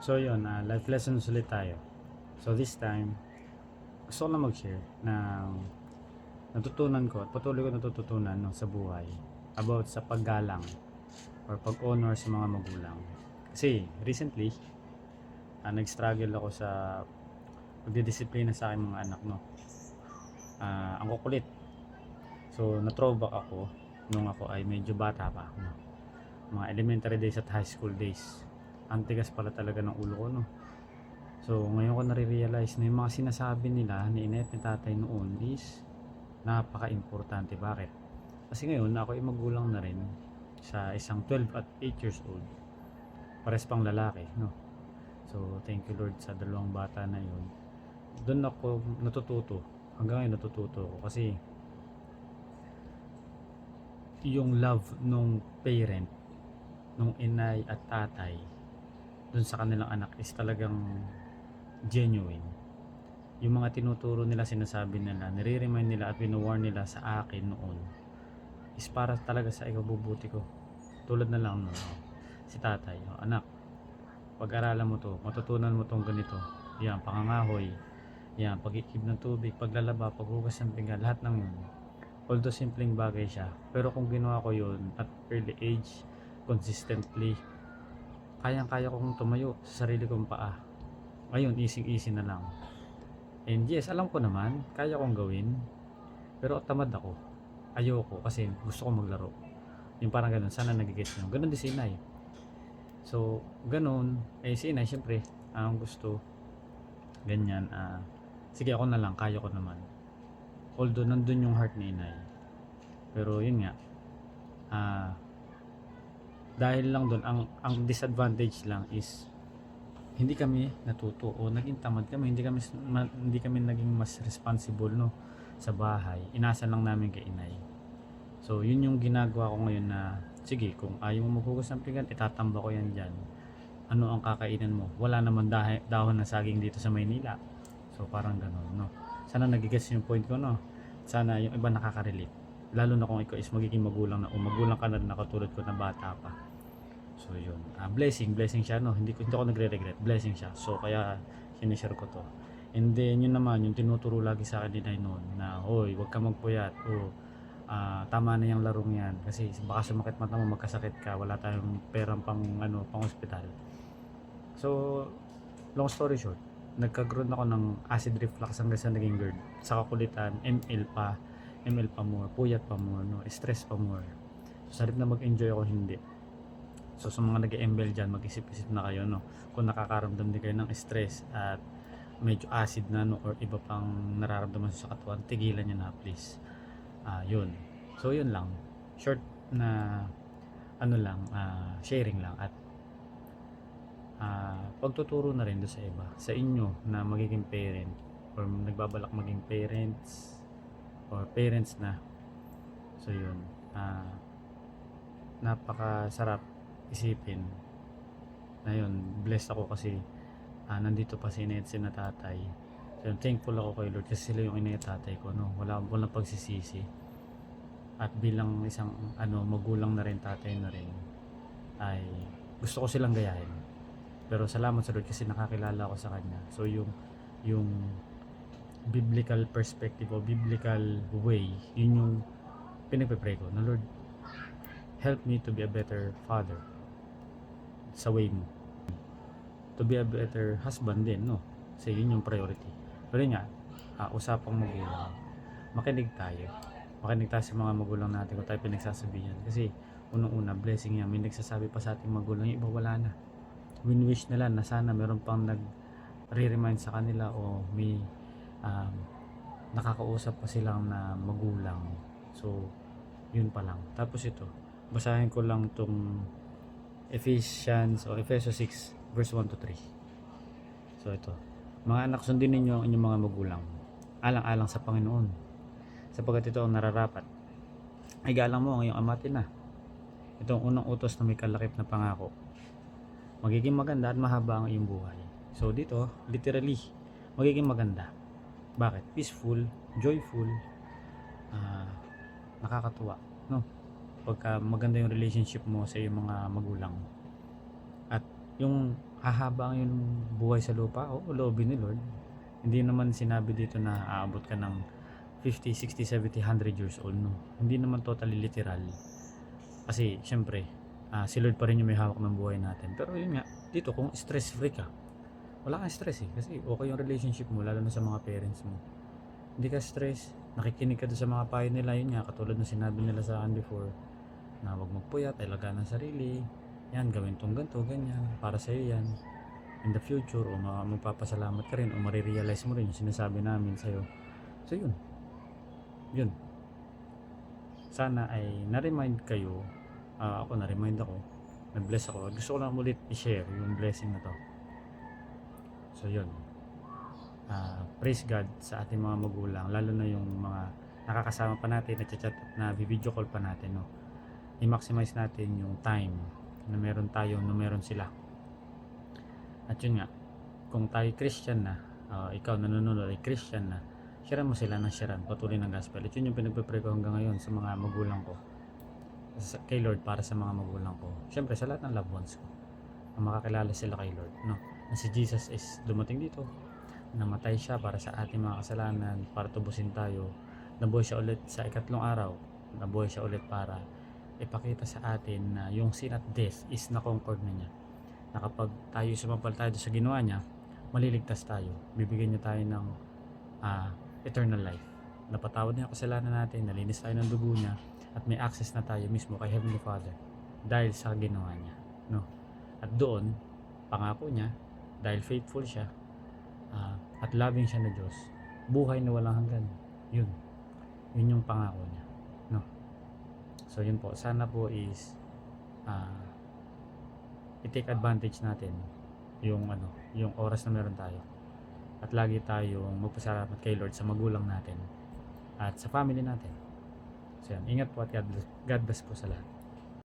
So yun, life lessons ulit tayo. So this time, gusto ko na mag-share ng natutunan ko at patuloy ko natututunan no, sa buhay about sa paggalang or pag-honor sa mga magulang. Kasi recently, nag-struggle ako sa pagdidisiplina sa aking mga anak. No? Ang kukulit. So na-throwback ako nung ako ay medyo bata pa. No? Mga elementary days at high school days. Ang tigas pala talaga ng ulo ko. No? So ngayon ko nare-realize na yung mga sinasabi nila ni inay at ni tatay noon is napaka-importante. Bakit? Kasi ngayon ako ay magulang na rin sa isang 12 at 8 years old. Pares pang lalaki, no? So thank you Lord sa dalawang bata na yun. Doon ako natututo. Hanggang ngayon natututo ako kasi yung love nung parent, nung inay at tatay dun sa kanilang anak is talagang genuine. Yung mga tinuturo nila, sinasabi nila, nire-remind nila at wino-warn nila sa akin noon is para talaga sa ikabubuti ko. Tulad na lang no, si tatay, oh, anak, pag-aralan mo to, matutunan mo tong ganito. Yan, pangangahoy, yan, pag-ikib ng tubig, paglalaba, paghugas ng pinggan, lahat ng yun. Although simpleng bagay siya, pero kung ginawa ko yun at early age, consistently, kayang-kaya kong tumayo sa sarili kong paa. Ngayon, easy-easy na lang. And yes, alam ko naman, kaya kong gawin. Pero tamad ako. Ayoko kasi gusto ko maglaro. Yung parang ganun, sana nagigets nyo. Ganun din si inay. So, ganun. Si inay, syempre, ang gusto, ganyan, sige ako na lang, kaya ko naman. Although, nandun yung heart ni inay. Pero yun nga, dahil lang dun, ang disadvantage lang is, hindi kami natuto o naging tamad kami, hindi kami naging mas responsible no sa bahay. Inasa lang namin kay inay. So yun yung ginagawa ko ngayon na sige, kung ayaw mo maghugas ng pinggan, itatamba ko yan dyan. Ano ang kakainin mo? Wala naman dahon na saging dito sa Maynila. So parang ganun no. Sana nagigets yung point ko no. Sana yung iba nakaka-relate. Lalo na kung ikaw is magiging magulang na o magulang ka na rin na katulad ko na bata pa. So yun, blessing siya no, hindi ako nagre-regret, blessing siya. So kaya sinishare ko to. And then yun naman, yung tinuturo lagi sa akin ni Nay noon na, hoy, huwag ka magpuyat o tama na yung larong yan kasi baka sumakit mata mo, magkasakit ka, wala tayong perang pang ospital. So long story short, nagkagroon ako ng acid reflux hanggang sa naging GERD. Sa kakulitan, ML pa more, puyat pa more, no, stress pa more. So sa halip na mag-enjoy ako, hindi. So sa mga nag-embel dyan, mag-isip-isip na kayo no, kung nakakaramdam din kayo ng stress at medyo acid na no, or iba pang nararamdaman sa katawan, tigilan nyo na please. Yun. So yun lang, short na ano lang, sharing lang at pagtuturo na rin do sa iba, sa inyo na magiging parent or nagbabalak maging parents or parents na. So yun, napakasarap isipin na yun, blessed ako kasi nandito pa si inay at si tatay. So thankful ako kay Lord kasi sila yung inay at tatay ko no, walang pagsisisi. At bilang isang magulang na rin, tatay na rin, ay gusto ko silang gayahin. Pero salamat sa Lord kasi nakakilala ko sa kanya. So yung biblical perspective o biblical way, yun yung pinagpe-pray ko na Lord, help me to be a better father sa way mo, to be a better husband din no, kasi yun yung priority. Pero yun nga, usapang magulang, makinig tayo sa mga magulang natin kung tayo pinagsasabihan, kasi unang-una blessing yan, may nagsasabi pa sa ating magulang, yung iba wala na, win-wish nila na sana meron pang nag-re-remind sa kanila o may nakakausap pa silang na magulang. So yun pa lang. Tapos ito, basahin ko lang tong Ephesians o Ephesians 6 verse 1 to 3. So ito, mga anak, sundin ninyo ang inyong mga magulang alang-alang sa Panginoon, sapagkat ito ang nararapat. Igalang mo ang iyong ama at ina. Ito ang unang utos na may kalakip na pangako. Magiging maganda at mahaba ang iyong buhay. So dito, literally, magiging maganda. Bakit? Peaceful, joyful, nakakatuwa, no? Pagka maganda yung relationship mo sa iyong mga magulang. At yung hahaba ang yung buhay sa lupa, o loobin ni Lord. Hindi naman sinabi dito na aabot ka ng 50, 60, 70, 100 years old, no. Hindi naman totally literal. Kasi syempre, si Lord pa rin yung may hawak ng buhay natin. Pero yun nga, dito kung stress free ka, wala kang stress eh. Kasi okay yung relationship mo, lalo na sa mga parents mo. Hindi ka stress, nakikinig ka doon sa mga payo nila, yun nga, katulad ng sinabi nila sa akin before, na huwag magpuyat, alagaan ng sarili, yan, gawin tong ganito, ganyan, para sa'yo yan. In the future, o magpapasalamat ka rin, o marirealize mo rin yung sinasabi namin sa'yo. So yun. Sana ay na-remind kayo, ako na-remind ako, na-bless ako. Gusto ko lang ulit i-share yung blessing na to. So yun. Praise God sa ating mga magulang, lalo na yung mga nakakasama pa natin, na-chat at na video call pa natin, no. I-maximize natin yung time na meron tayo, na meron sila. At yun nga, kung tayo Christian na, ikaw nanonood ay Christian na, sharean mo sila ng sharean, patuloy ng gospel. At yun yung pinagpe-pray ko hanggang ngayon sa mga magulang ko, kay Lord, para sa mga magulang ko, syempre sa lahat ng loved ones ko, na makakilala sila kay Lord, no, na si Jesus is dumating dito, namatay siya para sa ating mga kasalanan, para tubusin tayo, nabuhay siya ulit sa ikatlong araw, nabuhay siya ulit para ipakita sa atin na yung sin at death is na-conquered na niya, na kapag tayo sumampal tayo sa ginawa niya, maliligtas tayo, bibigyan niya tayo ng eternal life, napatawad niya ang kasalanan natin, nalinis tayo ng dugo niya, at may access na tayo mismo kay Heavenly Father dahil sa ginawa niya, no. At doon, pangako niya, dahil faithful siya, at loving siya na Diyos, buhay na walang hanggan. Yun yung pangako niya, no. So yun po, sana po is i-take advantage natin yung yung oras na meron tayo, at lagi tayong magpasalamat kay Lord sa magulang natin at sa family natin. So yan, ingat po at God bless po sa lahat.